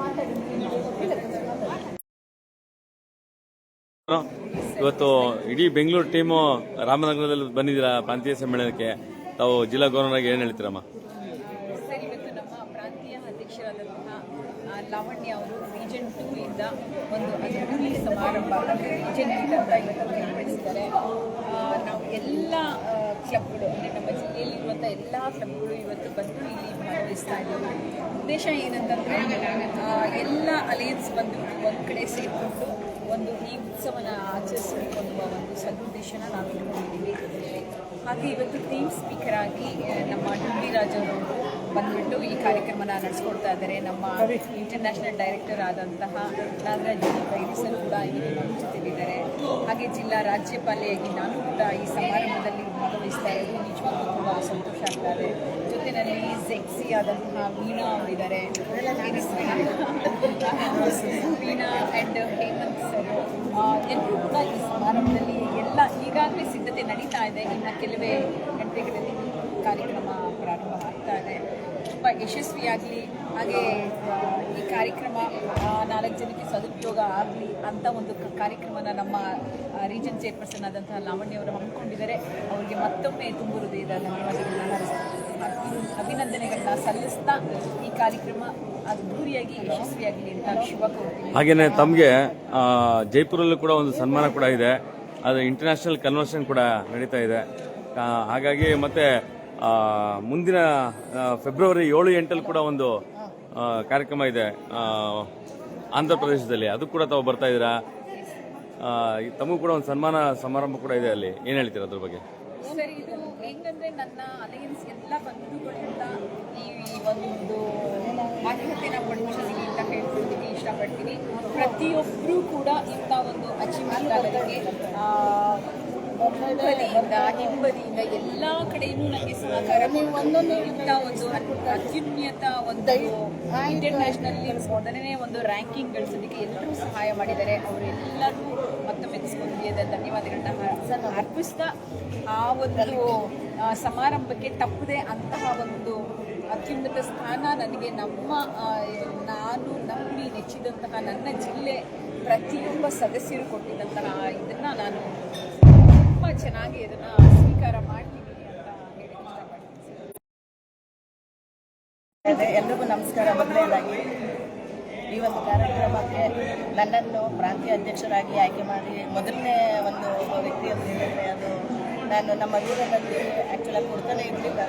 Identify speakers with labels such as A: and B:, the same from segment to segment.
A: ಮಾತಾಡಿ. ಇವತ್ತು ಇಡೀ ಬೆಂಗಳೂರು ಟೀಮು ರಾಮನಗರದಲ್ಲಿ ಬಂದಿದ್ದೀರಾ ಪ್ರಾಂತೀಯ ಸಮ್ಮೇಳನಕ್ಕೆ. ತಾವು ಜಿಲ್ಲಾ ಗವರ್ನರ್ ಆಗಿ ಏನು ಹೇಳ್ತೀರಮ್ಮ?
B: ಸರ್, ಇವತ್ತು ನಮ್ಮ ಪ್ರಾಂತೀಯ ಅಧ್ಯಕ್ಷರಾದಂತಹ ಲಾವಣ್ಯ ಅವರು ರೀಜನ್ 2 ಇಂದ ಒಂದು ಅದ್ದೂರಿ ಸಮಾರಂಭ ರೀಜನ್ 8 ಅಂತ ಇವತ್ತು ಏರ್ಪಡಿಸಿದ್ದಾರೆ. ನಾವು ಎಲ್ಲ ಕ್ಲಬ್ಗಳು ಅಂದರೆ ನಮ್ಮ ಜಿಲ್ಲೆಯಲ್ಲಿರುವಂಥ ಎಲ್ಲ ಕ್ಲಬ್ಗಳು ಇವತ್ತು ಬಂದು ಇಲ್ಲಿ ಭಾಗವಹಿಸ್ತಾ ಇದ್ದೀವಿ. ಉದ್ದೇಶ ಏನಂತಂದರೆ ಎಲ್ಲ ಅಲಯನ್ಸ್ ಬಂದು ಒಂದು ಕಡೆ ಸೇರಿಕೊಂಡು ಒಂದು ಈ ಉತ್ಸವನ ಆಚರಿಸಬೇಕು ಅನ್ನುವ ಒಂದು ಸದುದ್ದೇಶನ ನಾವು ಇಟ್ಕೊಂಡಿದ್ದೀವಿ. ಹಾಗೆ ಇವತ್ತು ಟೀಮ್ ಸ್ಪೀಕರ್ ಆಗಿ ನಮ್ಮ ಡಿ ರಾಜ್ ಅವರು ಬಂದ್ಬಿಟ್ಟು ಈ ಕಾರ್ಯಕ್ರಮನ ನಡೆಸ್ಕೊಡ್ತಾ ಇದ್ದಾರೆ. ನಮ್ಮ ಇಂಟರ್ನ್ಯಾಷನಲ್ ಡೈರೆಕ್ಟರ್ ಆದಂತಹ ನಾಗರಾಜ್ ಸರ್ ಕೂಡ ಇಲ್ಲಿ ನಮ್ಮ ಜೊತೆಲಿದ್ದಾರೆ. ಹಾಗೆ ಜಿಲ್ಲಾ ರಾಜ್ಯಪಾಲೆಯಾಗಿ ನಾನು ಕೂಡ ಈ ಸಮಾರಂಭದಲ್ಲಿ ಭಾಗವಹಿಸ್ತಾ ಇರೋದು ನಿಜವಾಗ್ಲೂ ತುಂಬ ಸಂತೋಷ ಆಗ್ತಾ ಇದೆ. ಜೊತೆಯಲ್ಲಿ ಸೆಕ್ಸಿ ಆದಂತಹ ವೀಣಾ ಅವರಿದ್ದಾರೆ, ವೀಣಾ ಆ್ಯಂಡ್ ಹೇಮಂತ್ ಸರ್ ಎಲ್ಲರೂ ಕೂಡ ಈ ಸಮಾರಂಭದಲ್ಲಿ ಎಲ್ಲ ಈಗಾಗಲೇ ಸಿದ್ಧತೆ ನಡೀತಾ ಇದೆ. ಇನ್ನು ಕೆಲವೇ ಗಂಟೆಗಳಲ್ಲಿ ಕಾರ್ಯಕ್ರಮ ಪ್ರಾರಂಭ ಆಗ್ತಾ ಇದೆ. ತುಂಬ ಯಶಸ್ವಿಯಾಗಲಿ, ಹಾಗೆ ಈ ಕಾರ್ಯಕ್ರಮ 4 ಜನಕ್ಕೆ ಸದುಪಯೋಗ ಆಗಲಿ ಅಂತ ಒಂದು ಕಾರ್ಯಕ್ರಮನ ನಮ್ಮ ರೀಜನ್ ಚೇರ್ಪರ್ಸನ್ ಆದಂತಹ ಲಾವಣ್ಯ ಅವರು ಹಮ್ಮಿಕೊಂಡಿದ್ದಾರೆ. ಅವರಿಗೆ ಮತ್ತೊಮ್ಮೆ ತುಂಬು ಹೃದಯದ ಅಭಿನಂದನೆಗಳನ್ನ ಸಲ್ಲಿಸ್ತಾ ಈ ಕಾರ್ಯಕ್ರಮ ಅದ್ಧೂರಿಯಾಗಿ ಯಶಸ್ವಿಯಾಗಲಿ ಅಂತ ಶುಭ ಕೋರ್ತೀನಿ.
A: ಹಾಗೆಯೇ ತಮಗೆ ಜೈಪುರಲ್ಲೂ ಕೂಡ ಒಂದು ಸನ್ಮಾನ ಕೂಡ ಇದೆ. ಅದು ಇಂಟರ್ನ್ಯಾಷನಲ್ ಕನ್ವೆನ್ಷನ್ ಕೂಡ ನಡೀತಾ ಇದೆ. ಹಾಗಾಗಿ ಮತ್ತೆ ಮುಂದಿನ ಫೆಬ್ರವರಿ 7-8 ಕೂಡ ಒಂದು ಕಾರ್ಯಕ್ರಮ ಇದೆ ಆಂಧ್ರ ಪ್ರದೇಶದಲ್ಲಿ. ಅದು ಕೂಡ ತಾವು ಬರ್ತಾ ಇದ್ದೀರಾ. ತಮಗೂ ಕೂಡ ಒಂದು ಸನ್ಮಾನ ಸಮಾರಂಭ ಕೂಡ ಇದೆ. ಅಲ್ಲಿ ಏನು ಹೇಳ್ತೀರಾ ಅದ್ರ ಬಗ್ಗೆ?
B: ಸರ್, ಇದು ಹೆಂಗಂದ್ರೆ ನನ್ನ ಅಲಯನ್ಸ್ ಎಲ್ಲ ಬಂಧುಗಳಿಂದ ಈ ಒಂದು ಮಾತುಕತೆನ ಪಡ್ಕೊಳ್ಳಿ ಅಂತ ಹೇಳ್ಕೊಳ್ಳೋದಕ್ಕೆ ಇಷ್ಟಪಡ್ತೀನಿ. ಪ್ರತಿಯೊಬ್ಬರೂ ಕೂಡ ಇಂಥ ಒಂದು ಅಚೀವ್ಮೆಂಟ್ ಆಗೋದಕ್ಕೆ ಬದಿಯಿಂದ ಹಿಂಬದಿಯಿಂದ ಎಲ್ಲ ಕಡೆಯೂ ನನಗೆ ಸಹಕಾರ ಇಂಥ ಒಂದು ಅತ್ಯುನ್ನತ ಒಂದು ಇಂಟರ್ನ್ಯಾಷನಲ್ಲಿ ಮೊದಲನೇ ಒಂದು ರ್ಯಾಂಕಿಂಗ್ ಗಳಿಸೋದಕ್ಕೆ ಎಲ್ಲರೂ ಸಹಾಯ ಮಾಡಿದ್ದಾರೆ. ಅವರೆಲ್ಲರೂ ಮತ್ತೊಮ್ಮೆ ಹೃದಯದ ಧನ್ಯವಾದಗಳನ್ನ ಅರ್ಪಿಸ್ತಾ ಆ ಒಂದು ಸಮಾರಂಭಕ್ಕೆ ತಪ್ಪದೆ ಅಂತಹ ಒಂದು ಅತ್ಯುನ್ನತ ಸ್ಥಾನ ನನಗೆ ನಾನು ನಂಬಿ ನೆಚ್ಚಿದಂತಹ ನನ್ನ ಜಿಲ್ಲೆ ಪ್ರತಿಯೊಬ್ಬ ಸದಸ್ಯರು ಕೊಟ್ಟಿದ್ದಂತಹ ಇದನ್ನು ನಾನು ತುಂಬ ಚೆನ್ನಾಗಿ ಇದನ್ನು ಸ್ವೀಕಾರ ಮಾಡ್ತೀನಿ ಅಂತ ಹೇಳಿ
C: ಇಷ್ಟಪಡ್ತೀನಿ. ಎಲ್ರಿಗೂ ನಮಸ್ಕಾರ. ಮೊದಲನೇದಾಗಿ ಈ ಒಂದು ಕಾರ್ಯಕ್ರಮಕ್ಕೆ ನನ್ನನ್ನು ಪ್ರಾಂತೀಯ ಅಧ್ಯಕ್ಷರಾಗಿ ಆಯ್ಕೆ ಮಾಡಿ ಮೊದಲನೇ ಒಂದು ವ್ಯಕ್ತಿ ಅಂತ ಹೇಳಿದರೆ ಅದು ನಾನು ನಮ್ಮ ಊರಿನಲ್ಲಿ ಆ್ಯಕ್ಚುಲಾಗಿ ಕೊಡ್ತಾನೆ ಇರಲಿಲ್ಲ.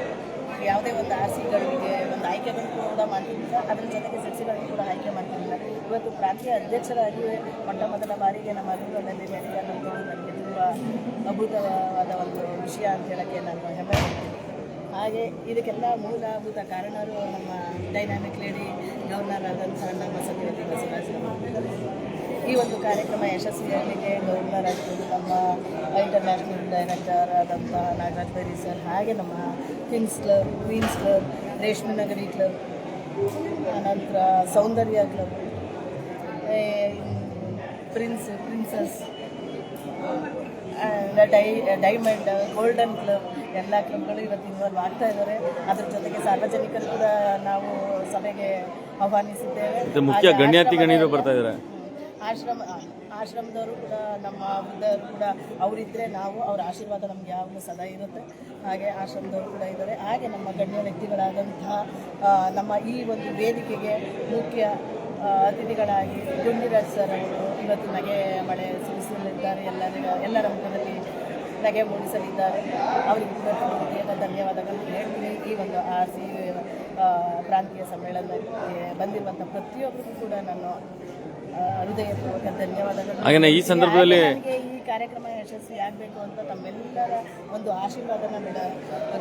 C: ಯಾವುದೇ ಒಂದು ಆರ್ಸಿಗಳಿಗೆ ಒಂದು ಆಯ್ಕೆಗಳು ಕೂಡ ಮಾಡ್ತಿದ್ದಿಲ್ಲ, ಅದರ ಜೊತೆಗೆ ಸೆಟ್ಸಿಗಳನ್ನು ಕೂಡ ಆಯ್ಕೆ ಮಾಡ್ತಿದ್ದಿಲ್ಲ. ಇವತ್ತು ಪ್ರಾಂತೀಯ ಅಧ್ಯಕ್ಷರಾಗಿ ಮೊದಲ ಬಾರಿಗೆ ನಮ್ಮ ಊರಿನಲ್ಲಿ ನಡೆಯಲು ನನಗೆ ತುಂಬ ಅದ್ಭುತವಾದ ಒಂದು ವಿಷಯ ಅಂತ ಹೇಳೋಕ್ಕೆ ನಾನು ಹೆಮ್ಮೆ ಪಡ್ತೀನಿ. ಹಾಗೆ ಇದಕ್ಕೆಲ್ಲ ಮೂಲಭೂತ ಕಾರಣರು ನಮ್ಮ ಡೈನಾಮಿಕ್ ಲೇಡಿ ಗವರ್ನರ್ ಆದಂತಹ ನಮ್ಮ ಸತ್ಯವತಿ ಬಸವರಾಜ್. ಈ ಒಂದು ಕಾರ್ಯಕ್ರಮ ಯಶಸ್ವಿಯಾಗಲಿಕ್ಕೆ ಗವರ್ನರ್ ಆಗಿದ್ದು ನಮ್ಮ ಇಂಟರ್ನ್ಯಾಷನಲ್ ಡೈರೆಕ್ಟರ್ ಆದಂತಹ ನಾಗರಾಜ್ ಬೈರಿ ಸರ್, ಹಾಗೆ ನಮ್ಮ ಕಿಂಗ್ಸ್ ಕ್ಲಬ್, ಕ್ವೀನ್ಸ್ ಕ್ಲಬ್, ರೇಷ್ಮೆ ನಗರಿ ಕ್ಲಬ್, ಅನಂತರ ಸೌಂದರ್ಯ club, princess, diamond, golden club, ಎಲ್ಲ ಕ್ಲಬ್ಗಳು ಇವತ್ತು ಇನ್ವಾಲ್ವ್ ಆಗ್ತಾ ಇದ್ದಾರೆ. ಅದ್ರ ಜೊತೆಗೆ ಸಾರ್ವಜನಿಕರು ಕೂಡ ನಾವು ಸಭೆಗೆ ಆಹ್ವಾನಿಸಿದ್ದೇವೆ.
A: ಮುಖ್ಯ ಗಣ್ಯಾತಿ ಗಣ್ಯರು ಬರ್ತಾ ಇದ್ದಾರೆ.
C: ಆಶ್ರಮದವರು ಕೂಡ ನಮ್ಮ ವೃದ್ಧರು ಕೂಡ ಅವರಿದ್ದರೆ ನಾವು ಅವರ ಆಶೀರ್ವಾದ ನಮ್ಗೆ ಯಾವಾಗಲೂ ಸದಾ ಇರುತ್ತೆ. ಹಾಗೆ ಆಶ್ರಮದವರು ಕೂಡ ಇದ್ದಾರೆ. ಹಾಗೆ ನಮ್ಮ ಗಣ್ಯ ವ್ಯಕ್ತಿಗಳಾದಂತಹ ನಮ್ಮ ಈ ಒಂದು ವೇದಿಕೆಗೆ ಮುಖ್ಯ ಅತಿಥಿಗಳಾಗಿ ಗುಂಡಿರಾಜ್ ಸರ್ ಅವರು ಇವತ್ತು ನಗೆ ಮಳೆ ಸುರಿಸಲಿದ್ದಾರೆ. ಎಲ್ಲರ ಮುಖದಲ್ಲಿ ನಗೆ ಮೂಡಿಸಲಿದ್ದಾರೆ. ಅವರಿಗೆ ಕೂಡ ಹೃದಯದ ಧನ್ಯವಾದಗಳನ್ನು ಹೇಳ್ತೀನಿ. ಈ ಒಂದು RC ಪ್ರಾಂತೀಯ ಸಮ್ಮೇಳನಕ್ಕೆ ಬಂದಿರುವಂಥ ಪ್ರತಿಯೊಬ್ಬರಿಗೂ ಕೂಡ ನಾನು ಹೃದಯಪೂರ್ವಕ ಧನ್ಯವಾದಗಳು.
A: ಹಾಗೆ ಈ ಸಂದರ್ಭದಲ್ಲಿ
C: ಈ ಕಾರ್ಯಕ್ರಮ ಯಶಸ್ವಿ ಆಗಬೇಕು ಅಂತ ತಮ್ಮೆಲ್ಲರ ಒಂದು ಆಶೀರ್ವಾದನ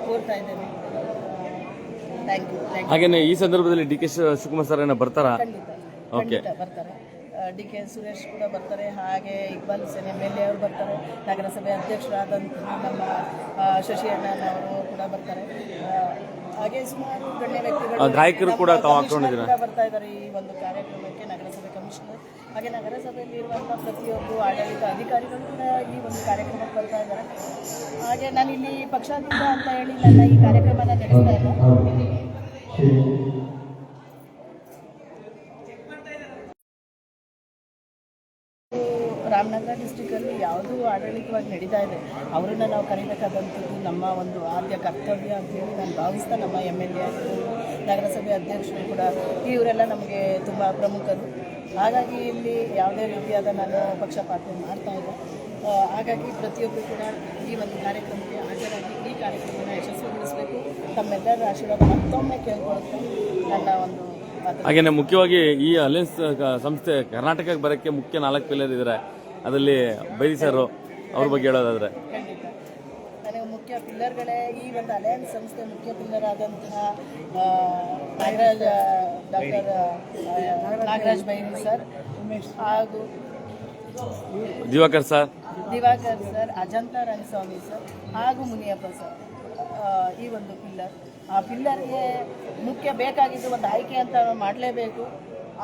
C: ಕೋರ್ತಾ ಇದ್ದೇನೆ. Thank you.
A: ಹಾಗೇನೆ ಈ ಸಂದರ್ಭದಲ್ಲಿ DK ಶಿವಕುಮಾರ್ ಸರ್ ಬರ್ತಾರಾ?
C: ಖಂಡಿತ ಬರ್ತಾರೆ. DK ಸುರೇಶ್ ಕೂಡ ಬರ್ತಾರೆ. ಹಾಗೆ ಇಕ್ಬಾಲ್ ಹುಸೇನ್ MLA ಅವರು ಬರ್ತಾರೆ. ನಗರಸಭೆ ಅಧ್ಯಕ್ಷರಾದಂತಹ ನಮ್ಮ ಶಶಿ ಅಣ್ಣನವರು ಕೂಡ ಬರ್ತಾರೆ. ಹಾಗೆ ಸುಮಾರು ಗಣ್ಯ ವ್ಯಕ್ತಿಗಳು,
A: ಗಾಯಕರು ಕೂಡ
C: ಬರ್ತಾ ಇದ್ದಾರೆ ಈ ಒಂದು ಕಾರ್ಯಕ್ರಮಕ್ಕೆ. ನಗರಸಭೆ ಕಮಿಷನರ್ ಹಾಗೆ ನಗರಸಭೆಯಲ್ಲಿ ಇರುವಂಥ ಪ್ರತಿಯೊಬ್ಬರು ಆಡಳಿತ ಅಧಿಕಾರಿಗಳು ಕೂಡ ಈ ಒಂದು ಕಾರ್ಯಕ್ರಮಕ್ಕೆ ಬರ್ತಾ ಇದ್ದಾರೆ. ಹಾಗೆ ನಾನು ಇಲ್ಲಿ ಪಕ್ಷಾತೀತ ಅಂತ ಹೇಳಿ ನನ್ನ ಈ ಕಾರ್ಯಕ್ರಮನ ನಡೆಸ್ತಾ ಇಲ್ಲ. ರಾಮನಗರ ಡಿಸ್ಟಿಕಲ್ಲಿ ಯಾವುದೂ ಆಡಳಿತವಾಗಿ ನಡೀತಾ ಇದೆ ಅವರನ್ನು ನಾವು ಕರಿಬೇಕಾದಂಥದ್ದು ನಮ್ಮ ಒಂದು ಆದ್ಯ ಕರ್ತವ್ಯ ಅಂತೇಳಿ ನಾನು ಭಾವಿಸ್ತಾ ನಮ್ಮ MLA ಆಗಿರ್ಬೋದು, ನಗರಸಭೆ ಅಧ್ಯಕ್ಷರು ಕೂಡ ಇವರೆಲ್ಲ ನಮಗೆ ತುಂಬ ಪ್ರಮುಖರು. ಹಾಗಾಗಿ ಇಲ್ಲಿ ಯಾವುದೇ ರೀತಿಯಾದ ನಾನು ಪಕ್ಷಪಾತ ಮಾಡ್ತಾ ಇಲ್ಲ. ಹಾಗಾಗಿ ಪ್ರತಿಯೊಬ್ಬರು ಕೂಡ ಈ ಒಂದು ಕಾರ್ಯಕ್ರಮಕ್ಕೆ ಹಾಜರಾಗಿ ಈ ಕಾರ್ಯಕ್ರಮನ ಯಶಸ್ವಿಗೊಳಿಸಬೇಕು, ತಮ್ಮೆಲ್ಲರ ಆಶೀರ್ವಾದ ಮತ್ತೊಮ್ಮೆ ಕೇಳ್ಕೊಳ್ತಾ ನನ್ನ ಒಂದು ಮಾತು.
A: ಹಾಗೇನೆ ಮುಖ್ಯವಾಗಿ ಈ ಅಲಯನ್ಸ್ ಸಂಸ್ಥೆ ಕರ್ನಾಟಕಕ್ಕೆ ಬರೋಕ್ಕೆ ಮುಖ್ಯ 4 ಪಿಲ್ಲರ್ ಇದ್ದಾರೆ. ಅದರಲ್ಲಿ ಬೈರಿ ಸರ್ ಅವ್ರ ಬಗ್ಗೆ ಹೇಳೋದಾದ್ರೆ
C: ಖಂಡಿತ ನನಗೆ ಮುಖ್ಯ ಪಿಲ್ಲರ್ಗಳೇ ಈ ಒಂದು ಅಲಯನ್ಸ್ ಸಂಸ್ಥೆ ಮುಖ್ಯ ಪಿಲ್ಲರ್ ಆದಂತಹ ಡಾಕ್ಟರ್ ನಾಗರಾಜ್ ಬೈರಿ ಸರ್ ಹಾಗೂ
A: ದಿವಾಕರ್ ಸರ್,
C: ಅಜಂತಾ ರಂಗಸ್ವಾಮಿ ಸರ್ ಹಾಗೂ ಮುನಿಯಪ್ಪ ಸರ್. ಈ ಒಂದು ಪಿಲ್ಲರ್, ಆ ಪಿಲ್ಲರ್ಗೆ ಮುಖ್ಯ ಬೇಕಾಗಿದ್ದು ಒಂದು ಆಯ್ಕೆ ಅಂತ ಮಾಡಲೇಬೇಕು.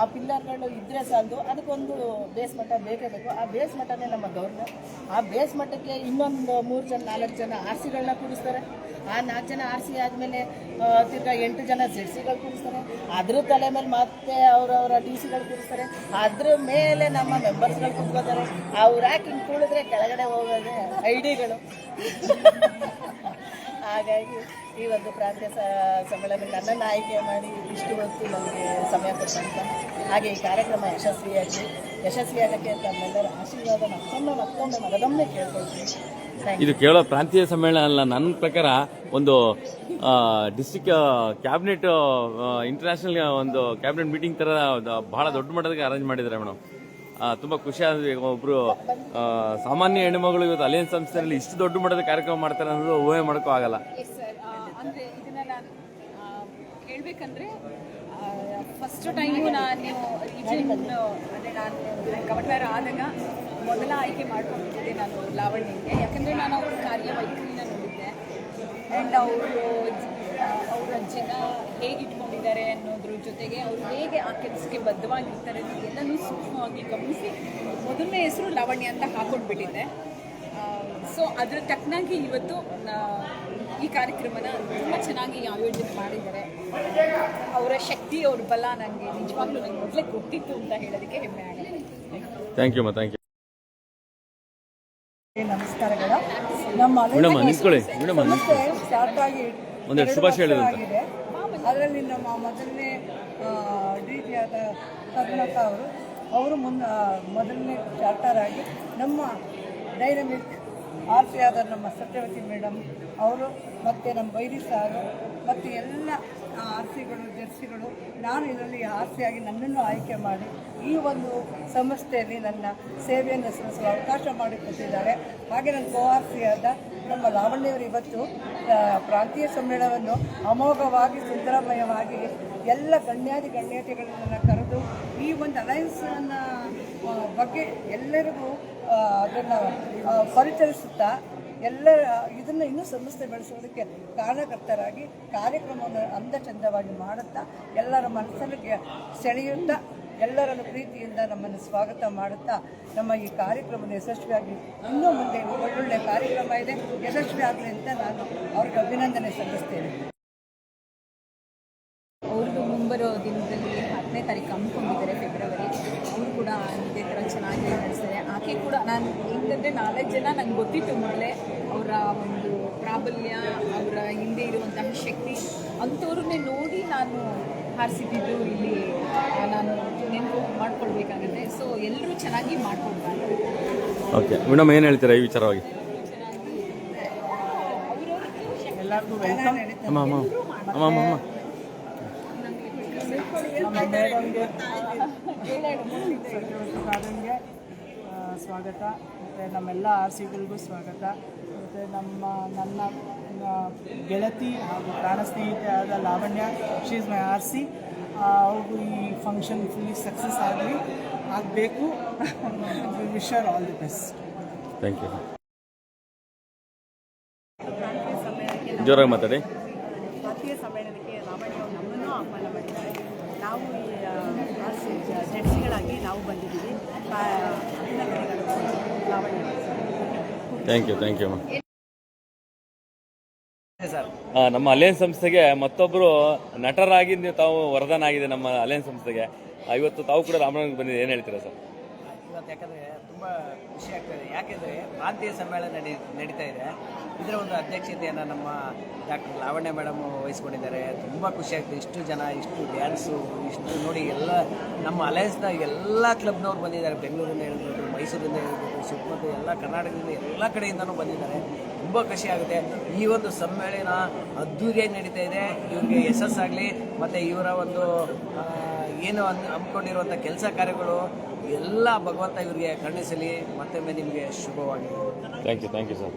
C: ಆ ಪಿಲ್ಲರ್ಗಳು ಇದ್ದರೆ ಸಾಲದು, ಅದಕ್ಕೊಂದು ಬೇಸ್ ಮಟ್ಟ ಬೇಕೇ ಬೇಕು. ಆ ಬೇಸ್ ಮಟ್ಟನೇ ನಮ್ಮ ಗೌರವ. ಆ ಬೇಸ್ ಮಟ್ಟಕ್ಕೆ ಇನ್ನೊಂದು 3 ಜನ 4 ಜನ RCಗಳನ್ನ ಕೂರಿಸ್ತಾರೆ. ಆ 4 ಜನ RC ಆದಮೇಲೆ ತಿರ್ಗಾ 8 ಜನ ZCಗಳು ಕೂರಿಸ್ತಾರೆ. ಅದ್ರ ತಲೆ ಮೇಲೆ ಮತ್ತೆ ಅವರವರ TCಗಳು ಕೂರಿಸ್ತಾರೆ. ಅದ್ರ ಮೇಲೆ ನಮ್ಮ ಮೆಂಬರ್ಸ್ಗಳು ಕೂತ್ಕೋತಾರೆ. ಅವ್ರು ಯಾಕೆ ಹಿಂಗೆ ಕೂಡಿದ್ರೆ ಕೆಳಗಡೆ ಹೋಗೋದೆ IDಗಳು. ಹಾಗಾಗಿ ಈ ಒಂದು ಪ್ರಾಂತ್ಯ ಸಮ್ಮೇಳನ ನನ್ನನ್ನು ಆಯ್ಕೆ ಮಾಡಿ ಇಷ್ಟು ಹೊತ್ತು ನಮಗೆ ಸಮಯ ಕೊಟ್ಟಂತ, ಹಾಗೆ ಈ ಕಾರ್ಯಕ್ರಮ ಯಶಸ್ವಿಯಾಗಕ್ಕೆ ತಮ್ಮೆಲ್ಲರ ಆಶೀರ್ವಾದ ಮತ್ತೊಮ್ಮೆ ಮಗದೊಮ್ಮೆ ಕೇಳ್ಕೊಳ್ತೀನಿ.
A: ಇದು ಕೇವಲ ಪ್ರಾಂತೀಯ ಸಮ್ಮೇಳನ ಅಲ್ಲ, ನನ್ನ ಪ್ರಕಾರ ಒಂದು ಡಿಸ್ಟಿಕ್ ಕ್ಯಾಬಿನೆಟ್ ಇಂಟರ್ನ್ಯಾಷನಲ್ ಒಂದು ಕ್ಯಾಬಿನೆಟ್ ಮೀಟಿಂಗ್ ತರ ಬಹಳ ದೊಡ್ಡ ಮಟ್ಟದಲ್ಲಿ ಅರೇಂಜ್ ಮಾಡಿದ್ದಾರೆ ಮೇಡಮ್. ತುಂಬಾ ಖುಷಿ ಆದ್ರೆ ಒಬ್ರು ಸಾಮಾನ್ಯ ಹೆಣ್ಣುಮಗಳು ಇವತ್ತು ಅಲಯನ್ಸ್ ಸಂಸ್ಥೆಯಲ್ಲಿ ಇಷ್ಟು ದೊಡ್ಡ ಮಟ್ಟದ ಕಾರ್ಯಕ್ರಮ ಮಾಡ್ತಾರೆ ಅನ್ನೋದು ಊಹೆ ಮಾಡೋಕ್ಕೂ ಆಗಲ್ಲ.
B: ಅಂದರೆ ಇದನ್ನ ನಾನು ಹೇಳ್ಬೇಕಂದ್ರೆ ಫಸ್ಟ್ ಟೈಮು ನಾನು ರೀಜನ್ ಅಂದರೆ ನಾನು ಗವರ್ನರ್ ಆದಾಗ ಮೊದಲ ಆಯ್ಕೆ ಮಾಡ್ಕೊಂಡಿದ್ದೆ ನಾನು ಲಾವಣ್ಯಗೆ. ಯಾಕಂದರೆ ನಾನು ಅವ್ರ ಕಾರ್ಯವೈಖರಿನ ನೋಡಿದ್ದೆ ಆ್ಯಂಡ್ ಅವರ ಜನ ಹೇಗೆ ಇಟ್ಕೊಂಡಿದ್ದಾರೆ ಅನ್ನೋದ್ರ ಜೊತೆಗೆ ಅವರು ಹೇಗೆ ಆ ಕೆಲಸಕ್ಕೆ ಬದ್ಧವಾಗಿರ್ತಾರೆ ಎಲ್ಲನೂ ಸೂಕ್ಷ್ಮವಾಗಿ ಗಮನಿಸಿ ಮೊದಲನೇ ಹೆಸರು ಲಾವಣ್ಯ ಅಂತ ಹಾಕೊಂಡ್ಬಿಟ್ಟಿದ್ದೆ. ಸೊ ಅದ್ರ ತಕ್ಕನಾಗಿ ಇವತ್ತು ಈ ಕಾರ್ಯಕ್ರಮನ ತುಂಬ ಚೆನ್ನಾಗಿ ಆಯೋಜನೆ ಮಾಡಿದ್ದಾರೆ. ಅವರ ಶಕ್ತಿ, ಅವ್ರ ಬಲ ನನಗೆ ನಿಜವಾಗ್ಲೂ ನನಗೆ ಮೊದಲೇ ಗೊತ್ತಿತ್ತು ಅಂತ ಹೇಳೋದಕ್ಕೆ ಹೆಮ್ಮೆ ಆಗುತ್ತೆ.
A: Thank you thank you.
C: ನಮಸ್ಕಾರಗಳು. ನಮ್ಮ ಸ್ಟಾರ್ಟ್ ಆಗಿ
A: ಒಂದೆರಡು ಶುಭಾಶಯ
C: ಆಗಿದೆ. ಅದರಲ್ಲಿ ನಮ್ಮ ಮೊದಲನೇ DG ಆದ ಕರುಣಾಕರ್ ಅವರು ಮೊದಲನೇ ಚಾರ್ಟರ್ ಆಗಿ ನಮ್ಮ ಡೈನಮಿಕ್ RC ಆದ ನಮ್ಮ ಸತ್ಯವತಿ ಮೇಡಮ್ ಅವರು ಮತ್ತು ನಮ್ಮ ಬೈರಿ ಸಾರು ಮತ್ತು ಎಲ್ಲ RCಗಳು ಜರ್ಸಿಗಳು, ನಾನು ಇದರಲ್ಲಿ RC ಆಗಿ ನನ್ನನ್ನು ಆಯ್ಕೆ ಮಾಡಿ ಈ ಒಂದು ಸಂಸ್ಥೆಯಲ್ಲಿ ನನ್ನ ಸೇವೆಯನ್ನು ಸಲ್ಲಿಸಲು ಅವಕಾಶ ಮಾಡಿಕೊಟ್ಟಿದ್ದಾರೆ. ಹಾಗೆ ನನ್ನ RC ಆದ ನಮ್ಮ ಲಾವಣ್ಯವರು ಇವತ್ತು ಪ್ರಾಂತೀಯ ಸಮ್ಮೇಳನವನ್ನು ಅಮೋಘವಾಗಿ ಸುಂದರಮಯವಾಗಿ ಎಲ್ಲ ಗಣ್ಯತೆಗಳನ್ನು ಕರೆದು ಈ ಒಂದು ಅಲಯನ್ಸನ್ನು ಬಗ್ಗೆ ಎಲ್ಲರಿಗೂ ಅದನ್ನು ಪರಿಚಯಿಸುತ್ತಾ ಇದನ್ನು ಇನ್ನೂ ಸಂಸ್ಥೆ ಬೆಳೆಸೋದಕ್ಕೆ ಕಾರಣಕರ್ತರಾಗಿ ಕಾರ್ಯಕ್ರಮವನ್ನು ಅಂದಚಂದವಾಗಿ ಮಾಡುತ್ತಾ ಎಲ್ಲರ ಮನಸ್ಸನ್ನು ಸೆಳೆಯುತ್ತಾ ಎಲ್ಲರನ್ನು ಪ್ರೀತಿಯಿಂದ ನಮ್ಮನ್ನು ಸ್ವಾಗತ ಮಾಡುತ್ತಾ ನಮ್ಮ ಈ ಕಾರ್ಯಕ್ರಮವನ್ನು ಯಶಸ್ವಿಯಾಗಿ ಇನ್ನೂ ಮುಂದೆ ಒಳ್ಳೊಳ್ಳೆ ಕಾರ್ಯಕ್ರಮ ಇದೆ, ಯಶಸ್ವಿ ಆಗಲಿ ಅಂತ ನಾನು ಅವ್ರಿಗೆ ಅಭಿನಂದನೆ ಸಲ್ಲಿಸ್ತೇನೆ.
B: ಅವ್ರದ್ದು ಮುಂಬರೋ ದಿನದಲ್ಲಿ 10ನೇ ತಾರೀಕು ಹಮ್ಮಿಕೊಂಡಿದ್ದಾರೆ ಫೆಬ್ರವರಿ. ಅವರು ಕೂಡ ಇದೇ ಥರ ಚೆನ್ನಾಗಿ ನಡೆಸ್ತಾರೆ. ಆಕೆ ಕೂಡ ನಾನು ಹೆಂಗಂದರೆ 4 ಜನ ನಂಗೆ ಗೊತ್ತಿತ್ತು ಮೊದಲೇ ಅವರ ಒಂದು ಪ್ರಾಬಲ್ಯ, ಅವರ ಹಿಂದೆ ಇರುವಂತಹ ಶಕ್ತಿ, ಅಂಥವ್ರನ್ನೇ ನೋಡಿ ನಾನು ಹಾರಿಸಿದ್ದು ಇಲ್ಲಿ ನಾನು ನೆನಪು ಮಾಡ್ಕೊಳ್ಬೇಕಾಗತ್ತೆ. ಸೊ ಎಲ್ಲರೂ ಚೆನ್ನಾಗಿ ಮಾಡ್ಕೊಳ್ತಾರೆ.
A: ಓಕೆ ಮೇಡಮ್, ಏನು ಹೇಳ್ತೀರಾ ಈ ವಿಚಾರವಾಗಿ?
C: ಎಲ್ಲರಿಗೂ ನಮ್ಮ ಮೇಡಮ್ಗೆ ಗಾರ್ಡನ್ಗೆ ಸ್ವಾಗತ, ಮತ್ತು ನಮ್ಮೆಲ್ಲ RCಗಳಿಗೂ ಸ್ವಾಗತ, ಮತ್ತು ನನ್ನ ಗೆಳತಿ ಹಾಗೂ ಪ್ರಾಣ ಸ್ನೇಹಿತೆ ಆದ Lavanya, she is my RC. ಅವ್ರಿಗೂ ಈ ಫಂಕ್ಷನ್ ಫುಲ್ಲಿ ಸಕ್ಸಸ್ ಆಗಬೇಕು. Wish her all the best.
A: Thank you. ಜೋರಾಗಿ ಮಾತಾಡಿ.
C: ಪ್ರಾಂತೀಯ ಸಮ್ಮೇಳನಕ್ಕೆ ಲಾವಣ್ಯ ಅವರು ನಮ್ಮನ್ನು ಆಹ್ವಾನ ಮಾಡಿದ್ದಾರೆ. ನಾವು ಈ ಜಡ್ಸಿಗಳಾಗಿ ನಾವು ಬಂದಿದ್ದೀವಿ. ಲಾವಣ್ಯ.
A: Thank you ma'am. ನಮ್ಮ ಅಲಯನ್ಸ್ ಸಂಸ್ಥೆಗೆ ಮತ್ತೊಬ್ಬರು ನಟರಾಗಿ ತಾವು ವರದಾನ ಆಗಿದೆ ನಮ್ಮ ಅಲಯನ್ಸ್ ಸಂಸ್ಥೆಗೆ. ಇವತ್ತು ತಾವು ಕೂಡ ರಾಮನಗರಕ್ಕೆ ಬಂದಿದೆ, ಏನು ಹೇಳ್ತೀರಾ ಸರ್?
D: ಇವತ್ತು. ಯಾಕಂದರೆ ತುಂಬ ಖುಷಿ ಆಗ್ತಾಯಿದೆ. ಯಾಕೆಂದರೆ ಪ್ರಾಂತೀಯ ಸಮ್ಮೇಳನ ನಡೀತಾ ಇದೆ. ಇದರ ಒಂದು ಅಧ್ಯಕ್ಷತೆಯನ್ನು ನಮ್ಮ ಡಾಕ್ಟರ್ ಲಾವಣ್ಯ ಮೇಡಮ್ ವಹಿಸ್ಕೊಂಡಿದ್ದಾರೆ. ತುಂಬ ಖುಷಿ ಆಗ್ತದೆ. ಇಷ್ಟು ಜನ, ಇಷ್ಟು ಡ್ಯಾನ್ಸು, ಇಷ್ಟು ನೋಡಿ ಎಲ್ಲ ನಮ್ಮ ಅಲಯನ್ಸ್ನ ಎಲ್ಲ ಕ್ಲಬ್ನವ್ರು ಬಂದಿದ್ದಾರೆ. ಬೆಂಗಳೂರಿಂದ ಹೇಳ್ಬೋದು, ಮೈಸೂರಿಂದ ಹೇಳ್ಬೋದು, ಸುತ್ತಮುತ್ತ ಎಲ್ಲ ಕರ್ನಾಟಕದಿಂದ ಎಲ್ಲ ಕಡೆಯಿಂದನೂ ಬಂದಿದ್ದಾರೆ. ತುಂಬ ಖುಷಿ ಆಗುತ್ತೆ. ಈ ಒಂದು ಸಮ್ಮೇಳನ ಅದ್ದೂರಿಯಾಗಿ ನಡೀತಾ ಇದೆ. ಇವ್ರಿಗೆ ಯಶಸ್ಸಾಗಲಿ ಮತ್ತು ಇವರ ಒಂದು ಏನು ಹಮ್ಮಿಕೊಂಡಿರುವಂಥ ಕೆಲಸ ಕಾರ್ಯಗಳು ಎಲ್ಲ ಭಗವಂತ ಇವರಿಗೆ ಕರುಣಿಸಲಿ. ಮತ್ತೊಮ್ಮೆ ನಿಮಗೆ ಶುಭವಾಗಲಿ.
A: Thank you sir.